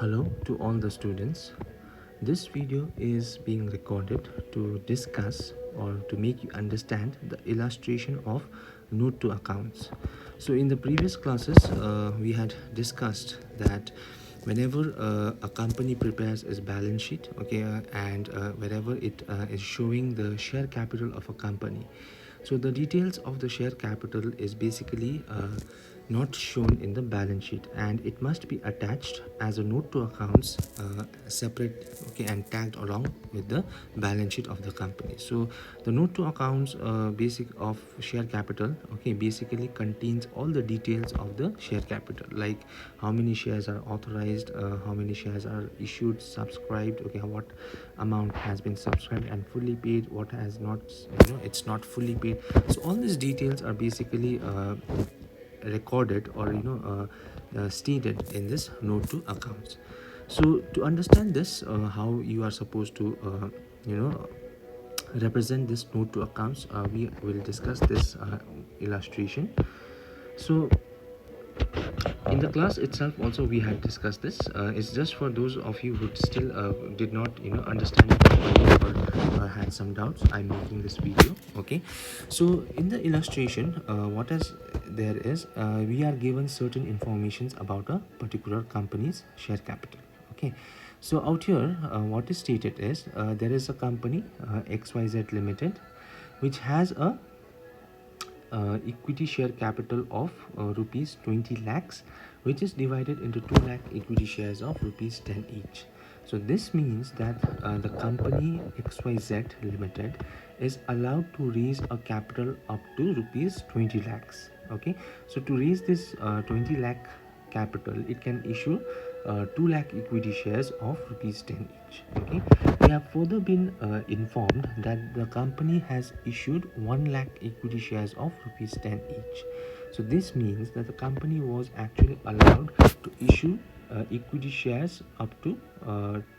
Hello to all the students. This video is being recorded to discuss or to make you understand the illustration of note to accounts. So in the previous classes, we had discussed that whenever a company prepares its balance sheet, okay, and wherever it is showing the share capital of a company, so the details of the share capital is basically not shown in the balance sheet, and it must be attached as a note to accounts, separate, okay, and tagged along with the balance sheet of the company. So the note to accounts basic of share capital, okay, basically contains all the details of the share capital, like how many shares are authorized, how many shares are issued, subscribed, okay, what amount has been subscribed and fully paid, what has not, it's not fully paid. So all these details are basically recorded or stated in this note to accounts. So to understand this, how you are supposed to you know represent this note to accounts, we will discuss this illustration. So in the class itself also we had discussed this. It's just for those of you who still did not understand it properly, or had some doubts, I'm making this video. Okay, so in the illustration, what is there is, we are given certain informations about a particular company's share capital. Okay, so out here, what is stated is, there is a company, XYZ Limited, which has a equity share capital of rupees 20 lakhs, which is divided into 2 lakh equity shares of rupees 10 each. So this means that the company XYZ Limited is allowed to raise a capital up to rupees 20 lakhs. Okay, so to raise this 20 lakh capital, it can issue 2 lakh equity shares of rupees 10 each. Okay, we have further been informed that the company has issued 1 lakh equity shares of rupees 10 each. So this means that the company was actually allowed to issue equity shares up to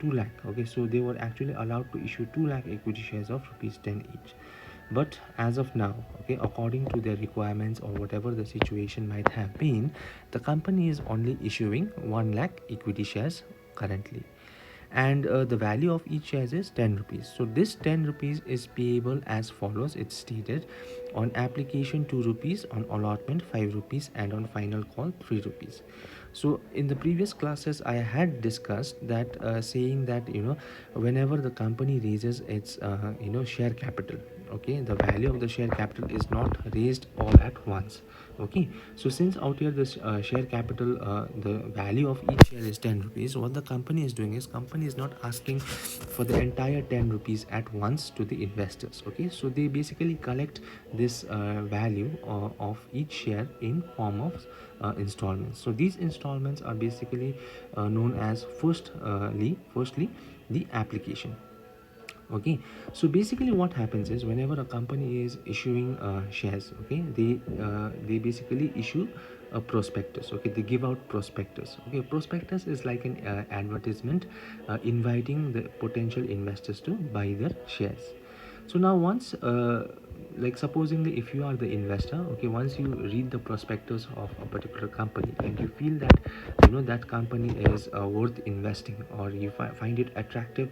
2 lakh. Okay, so they were actually allowed to issue 2 lakh equity shares of rupees 10 each. But as of now, okay, according to their requirements or whatever the situation might have been, the company is only issuing 1 lakh equity shares currently, and the value of each share is 10 rupees. So this 10 rupees is payable as follows. It's stated: on application 2 rupees, on allotment 5 rupees, and on final call 3 rupees. So in the previous classes I had discussed that, saying that whenever the company raises its share capital, okay, the value of the share capital is not raised all at once. Okay, so since out here this share capital, the value of each share is 10 rupees, what the company is doing is, company is not asking for the entire 10 rupees at once to the investors. Okay, so they basically collect this value of each share in form of installments. So these installments are basically known as firstly the application. Okay, so basically what happens is, whenever a company is issuing shares, okay, they basically issue a prospectus. Okay, they give out prospectus. Okay, prospectus is like an advertisement inviting the potential investors to buy their shares. So now once like supposingly, if you are the investor, okay, once you read the prospectus of a particular company and you feel that that company is worth investing, or you find it attractive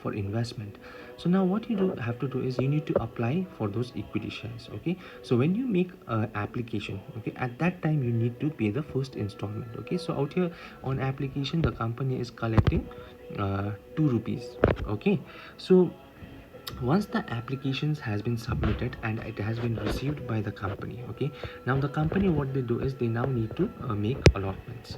for investment, so now what you have to do is, you need to apply for those equity shares. Okay, so when you make application, okay, at that time you need to pay the first installment. Okay, so out here on application, the company is collecting 2 rupees. Okay, so once the applications has been submitted and it has been received by the company, okay, now the company, what they do is, they now need to make allotments.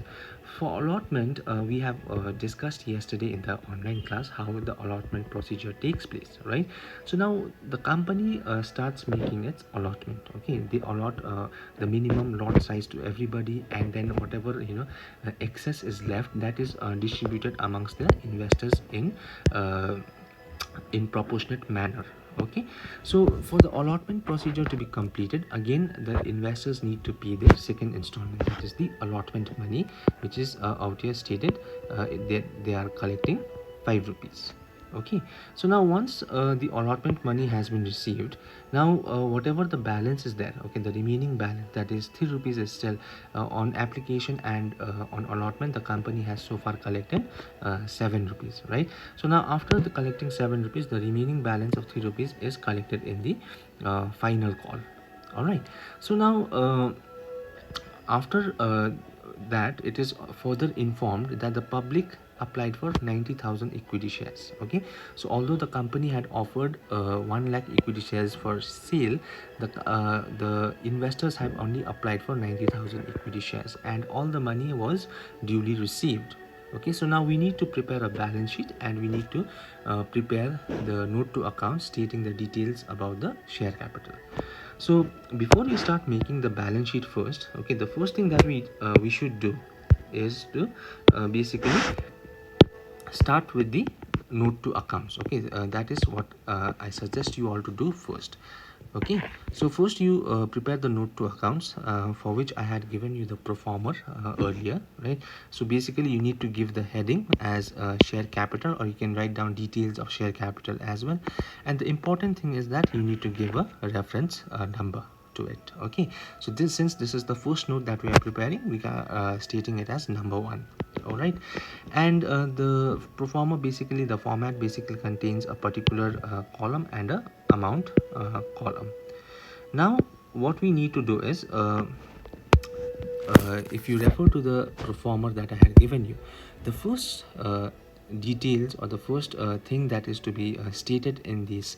For allotment, we have discussed yesterday in the online class how the allotment procedure takes place, right? So now the company starts making its allotment. Okay, they allot the minimum lot size to everybody, and then whatever excess is left, that is distributed amongst the investors in proportionate manner. Okay, so for the allotment procedure to be completed, again the investors need to pay their second installment, that is the allotment money, which is out here stated, they are collecting 5 rupees. Okay, so now once the allotment money has been received, now whatever the balance is there, okay, the remaining balance, that is 3 rupees, is still on application, and on allotment the company has so far collected 7 rupees, right? So now after the collecting 7 rupees, the remaining balance of 3 rupees is collected in the final call. All right, so now after that, it is further informed that the public applied for 90,000 equity shares. Okay, so although the company had offered 1 lakh equity shares for sale, the investors have only applied for 90,000 equity shares, and all the money was duly received. Okay, so now we need to prepare a balance sheet, and we need to prepare the note to account stating the details about the share capital. So before we start making the balance sheet first, okay, the first thing that we should do is to basically start with the note to accounts. Okay, that is what I suggest you all to do first. Okay, so first you prepare the note to accounts, for which I had given you the pro forma earlier, right? So basically you need to give the heading as share capital, or you can write down details of share capital as well, and the important thing is that you need to give a reference number to it. Okay, so since this is the first note that we are preparing, we are stating it as number 1. All right, and the pro forma, basically the format basically contains a particular column and a amount column. Now what we need to do is, if you refer to the pro forma that I had given you, the first details, or the first thing that is to be stated in this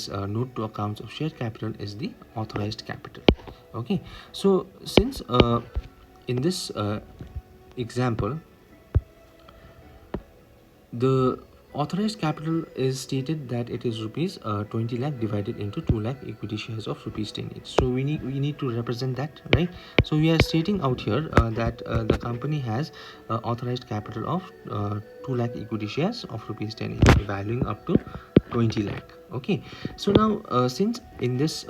note to accounts of share capital is the authorized capital. Okay, so since in this example, the authorized capital is stated that it is rupees 20 lakh divided into 2 lakh equity shares of rupees 10 each. So we need to represent that, right? So we are stating out here that the company has authorized capital of 2 lakh equity shares of rupees 10 each, valuing up to 20 lakh. Okay, so now since in this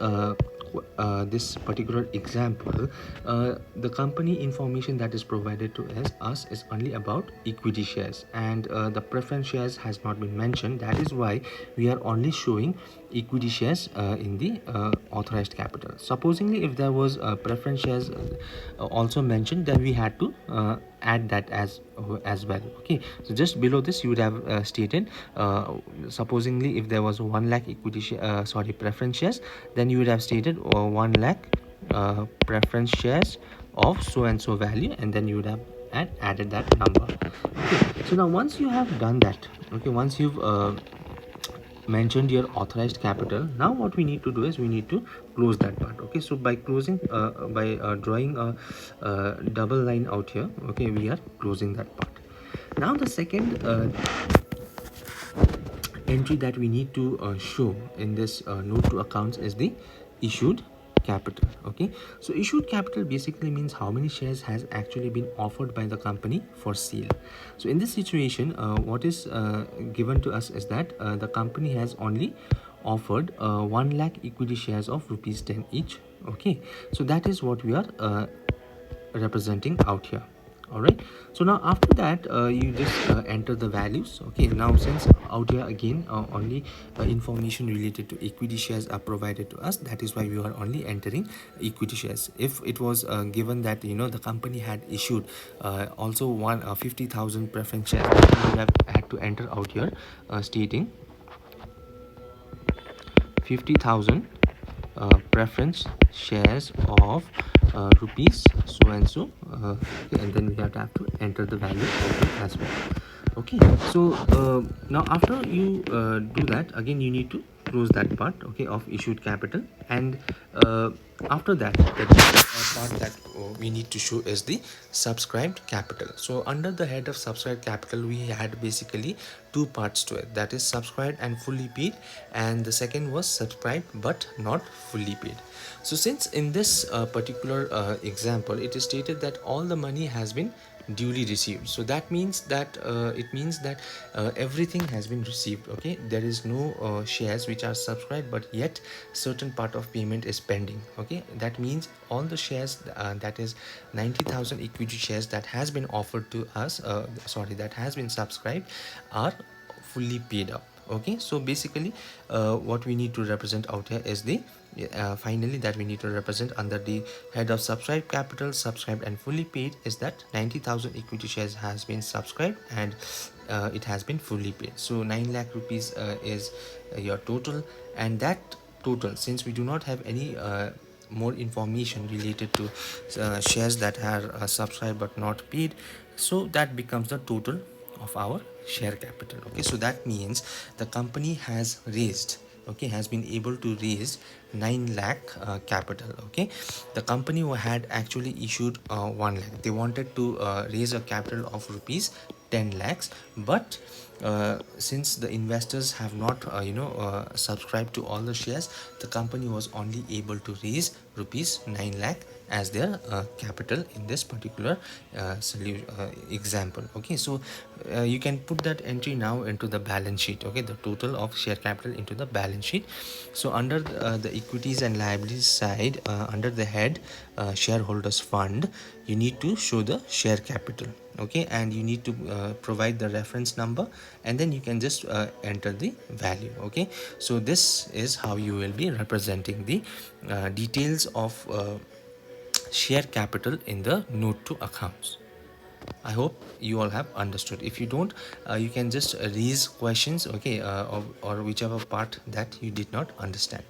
particular example, the company information that is provided to us is only about equity shares, and the preference shares has not been mentioned. That is why we are only showing equity shares in the authorized capital. Supposingly if there was preference shares also mentioned, then we had to add that as well. Okay, so just below this you would have stated, supposingly if there was 1 lakh equity sorry, preference shares, then you would have stated 1 lakh preference shares of so and so value, and then you would have added that number. Okay, so now once you have done that, okay, once you've mentioned your authorized capital, now what we need to do is we need to close that part. Okay, so by closing by drawing a double line out here, okay, we are closing that part. Now the second entry that we need to show in this note to accounts is the issued capital. Okay, so issued capital basically means how many shares has actually been offered by the company for sale. So in this situation, what is given to us is that the company has only offered 1 lakh equity shares of rupees 10 each. Okay, so that is what we are representing out here. All right, so now after that you just enter the values. Okay, now since out here again only information related to equity shares are provided to us, that is why we are only entering equity shares. If it was given that the company had issued also 50,000 preference shares, we would have had to enter out here stating 50,000 preference shares of rupees so and so, and then we have to enter the value as well. Okay, so now after you do that, again you need to close that part, okay, of issued capital, and after that the part that we need to show is the subscribed capital. So under the head of subscribed capital, we had basically two parts to it, that is subscribed and fully paid, and the second was subscribed but not fully paid. So since in this particular example it is stated that all the money has been duly received, so that means that it means that everything has been received. Okay, there is no shares which are subscribed but yet certain part of payment is pending. Okay, that means all the shares, that is 90,000 equity shares that has been offered to us, sorry, that has been subscribed, are fully paid up. Okay, so basically what we need to represent out here is the finally that we need to represent under the head of subscribed capital, subscribed and fully paid, is that 90,000 equity shares has been subscribed and it has been fully paid. So 9 lakh rupees is your total, and that total, since we do not have any more information related to shares that are subscribed but not paid, so that becomes the total of our share capital. Okay, so that means the company has raised, okay, has been able to raise 9 lakh capital. Okay, the company had actually issued 1 lakh. They wanted to raise a capital of rupees 10 lakhs, but since the investors have not subscribed to all the shares, the company was only able to raise rupees 9 lakh as their capital in this particular example. Okay, so you can put that entry now into the balance sheet. Okay, the total of share capital into the balance sheet. So under the equities and liabilities side, under the head shareholders fund, you need to show the share capital. Okay, and you need to provide the reference number, and then you can just enter the value. Okay, so this is how you will be representing the details of share capital in the note to accounts. I hope you all have understood. If you don't, you can just raise questions, okay, or whichever part that you did not understand.